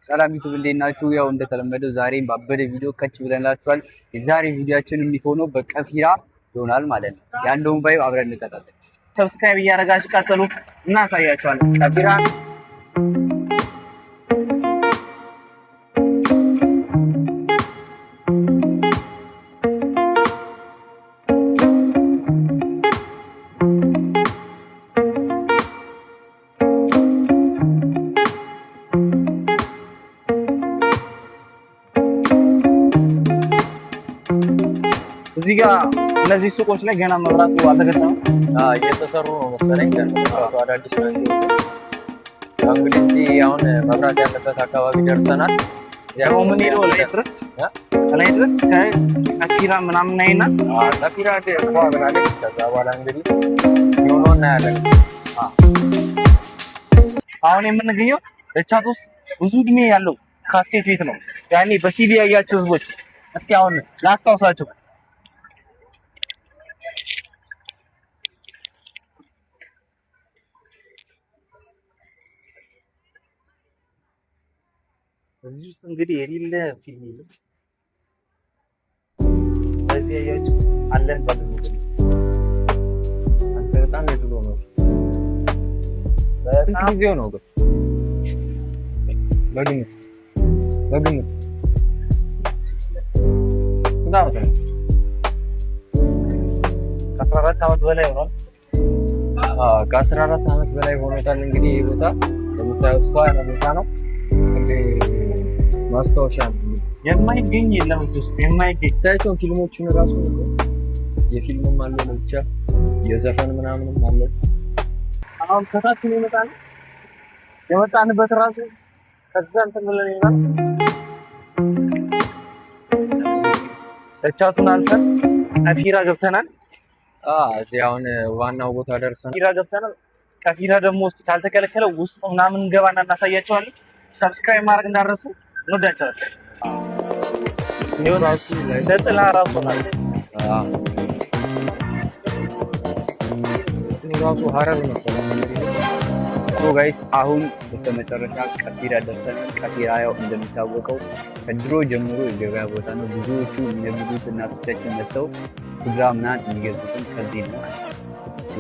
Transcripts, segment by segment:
ሰላም ዩቲዩብ እንዴት ናችሁ? ያው እንደተለመደው ዛሬም ባበደ ቪዲዮ ከች ብለንላችኋል። የዛሬ ቪዲዮአችን የሚሆነው በቀፊራ ይሆናል ማለት ነው። ያንደውን ባይ አብረን እንከታተል። ሰብስክራይብ እያደረጋችሁ ቀጥሉ፣ እናሳያችኋለን ቀፊራ እዚህ ጋር እነዚህ ሱቆች ላይ ገና መብራቱ አልተገጠመም። እየተሰሩ ነው መሰለኝ። መብራቱ አዳዲስ ናቸው። እንግዲህ አሁን መብራት ያለበት አካባቢ ደርሰናል። ያው ምን ሄደው ላይ ድረስ ከቀፊራ ምናምን አይና ቀፊራ ተቋብራለች። ከዛ በኋላ እንግዲህ የሆነው እናያለን። አሁን የምንገኘው ደቻት ውስጥ ብዙ እድሜ ያለው ካሴት ቤት ነው። ያኔ በሲዲ ያያቸው ህዝቦች እስቲ አሁን ላስታውሳችሁ። እዚህ ውስጥ እንግዲህ የሌለ ፊልም የለም። በዚህ ያያችሁ አለን ባለሙሉ አንተ በጣም የድሮ ነው። በጣም ጊዜው ነው ግን በግምት ስንት ነው? ከ14 ዓመት በላይ ሆኗል። ከ14 ዓመት በላይ ሆኖታል። እንግዲህ ይህ ቦታ የምታዩት ፏ ያለ ቦታ ነው። ማስታወሻ የማይገኝ የለም እዚህ ውስጥ የማይገኝ ታይቶን ፊልሞቹን ራሱ የፊልምም አለ ብቻ የዘፈን ምናምንም አለ። አሁን ከታችን የመጣንበት ራሱ ከዛ እንትን ብለን ይላል። ደቻቱን አልፈን ቀፊራ ገብተናል። እዚህ አሁን ዋናው ቦታ ደርሰናል። ቀፊራ ገብተናል። ቀፊራ ደግሞ ውስጥ ካልተከለከለ ውስጥ ምናምን እንገባና እናሳያቸዋለን። ሰብስክራይብ ማድረግ እንዳትረሱ። እንወዳቸዋለን። ራሱ ለጥላ ራሱ ማለት ራሱ ሀረር መሰለኝ። ሶ ጋይስ አሁን በስተመጨረሻ ቀፊራ ደርሰናል። ቀፊራ ያው እንደሚታወቀው ከድሮ ጀምሮ የገበያ ቦታ ነው። ብዙዎቹ የሚነግዱት እናቶቻችን መጥተው ኩድራ ምናምን የሚገዙትን ከዚህ ነው።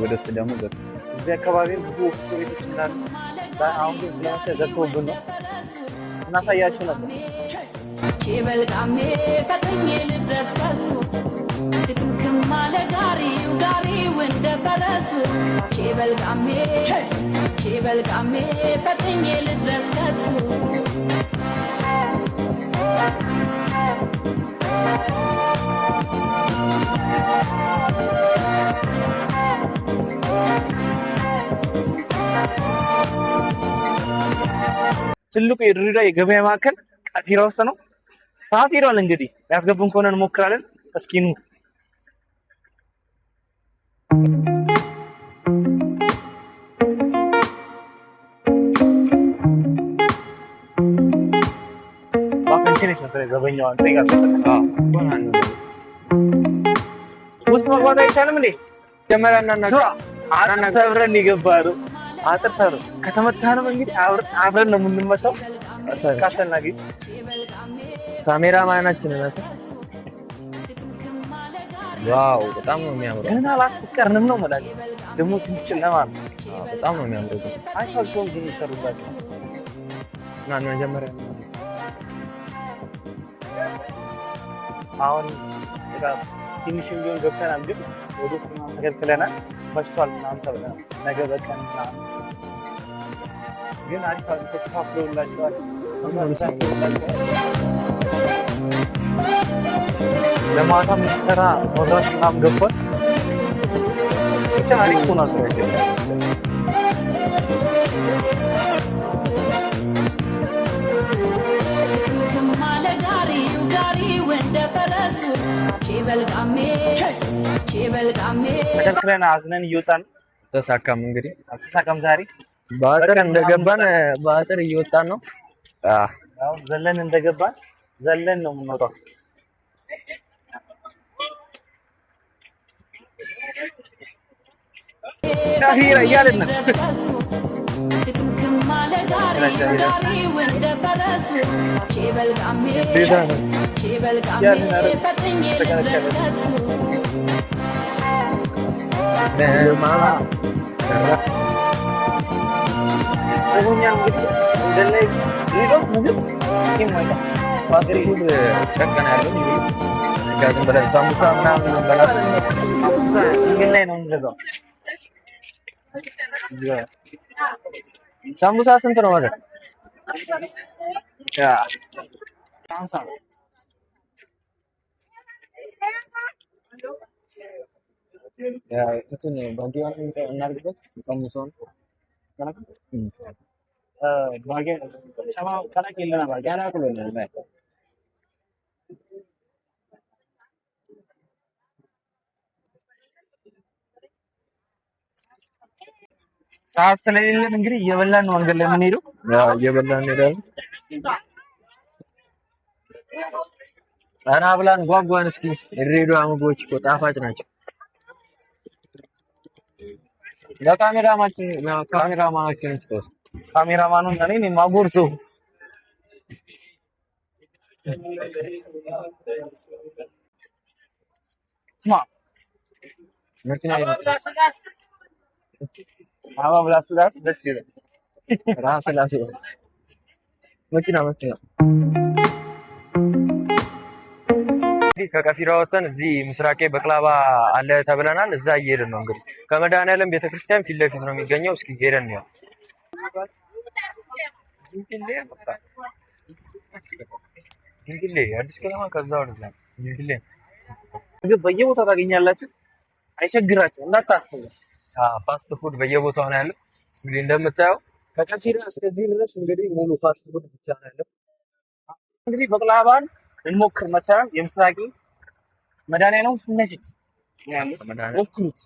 ወደ ውስጥ ደግሞ እዚህ አካባቢ ብዙ ወፍጮ ቤቶች እንዳሉ አሁን ግን ስለመሸ ዘግተውብን ነው። እናሳያችሁ ነበር። ቼበልቃሜ ፈጥኜ ልድረስ ከሱ ድክምክም ማለ ጋሪው እንደ ፈረሱ ቼበልቃሜ ፈጥኜ ልድረስ ከሱ ትልቁ የድሬዳዋ የገበያ ማዕከል ቀፊራ ውስጥ ነው። ሰዓት ሄዷል። እንግዲህ ያስገቡን ከሆነ እንሞክራለን። እስኪ ኑ ባንቺነሽ መሰለኝ ዘበኛዋን ጠይቃት። ውስጥ መግባት አይቻልም እንዴ? ጀመራና አጥር ሰብረን የገባነው አጥር ሰብረን ከተመታንም እንግዲህ አብረን ነው የምንመታው። ካስተናጊ ካሜራ ማናችን ናት። ዋው በጣም ነው የሚያምረው። ገና አላስፈቀርንም ነው ማለት ደግሞ ትንሽ ጨለማ ነው። በጣም ነው የሚያምረው። አይፋልሶም ግን ይሰሩላችሁ እና ነው ጀመረ። አሁን ትንሽም ቢሆን ገብተናል፣ ግን ወደ ውስጥ ምናምን ተከልክለናል። መሽቷል ምናምን ተብለናል። ነገ በቀን ምናምን ግን አሪፍ ተከፋፍለውላችኋል። ለማታ የሚሰራ መብራት ምናምን ገባል። ብቻ አሪፍ ሆኗል። ተከልክለን አዝነን እየወጣን ተሳካም። እንግዲህ አልተሳካም። ዛሬ በአጥር እንደገባን በአጥር እየወጣን ነው። አዎ ዘለን እንደገባን ዘለን ነው የምንወጣው። ቀፊራ እያልን ነው። ጋሪው ጋሪው እንደ ፈረሱ ቼበልቃሜ ቼበልቃሜ ፈጥኜ ልድረስ ከሱ ፋስት ፉድ ጨቀና ያለው እዚጋ ዝም ብለን ሳምቡሳ ምናምን እንበላለን። ሳምቡሳ ምን ላይ ነው የምንገዛው? ሳምቡሳ ስንት ነው ማለት? ያ 50 ያ እንትን ባንዲዋን እናድርግበት ሳምቡሳውን बागे क्षमा करा केलं ना क्या ना करू ना ሰዓት ስለሌለን እንግዲህ እየበላን ነው አንገል ለምን ሄዱ እየበላን እንሄዳለን። ኧረ አብላን ጓጓን። እስኪ የድሬዳዋ ምግቦች እኮ ጣፋጭ ናቸው። ካሜራማናችን ትተውስ ካሜራማኑን እኔ ማጎርሰው ስማ መኪና አባ ብላስላስ ደስ ይላል። ራስላስ መኪና ከቀፊራ ወጥተን እዚህ ምስራቄ በቅላባ አለ ተብለናል። እዛ እየሄድን ነው እንግዲህ ከመድኃኔዓለም ቤተክርስቲያን ፊት ለፊት ነው የሚገኘው። እስኪ ሄደን ነው ድንግሌ አዲስ ከተማ ከዛ ወደዛ ድንግሌ ምግብ በየቦታው ታገኛላችሁ። አይቸግራችሁ እንዳታስቡ። ፋስት ፉድ በየቦታው ነው ያለው። እንግዲህ እንደምታየው ከቀፊራ እስከዚህ ድረስ እንግዲህ ሙሉ ፋስት ፉድ ብቻ ነው ያለው። እንግዲህ በቅላባን እንሞክር መተን የምስራቂ መድኃኔዓለም ፊት ለፊት ሞክሩት።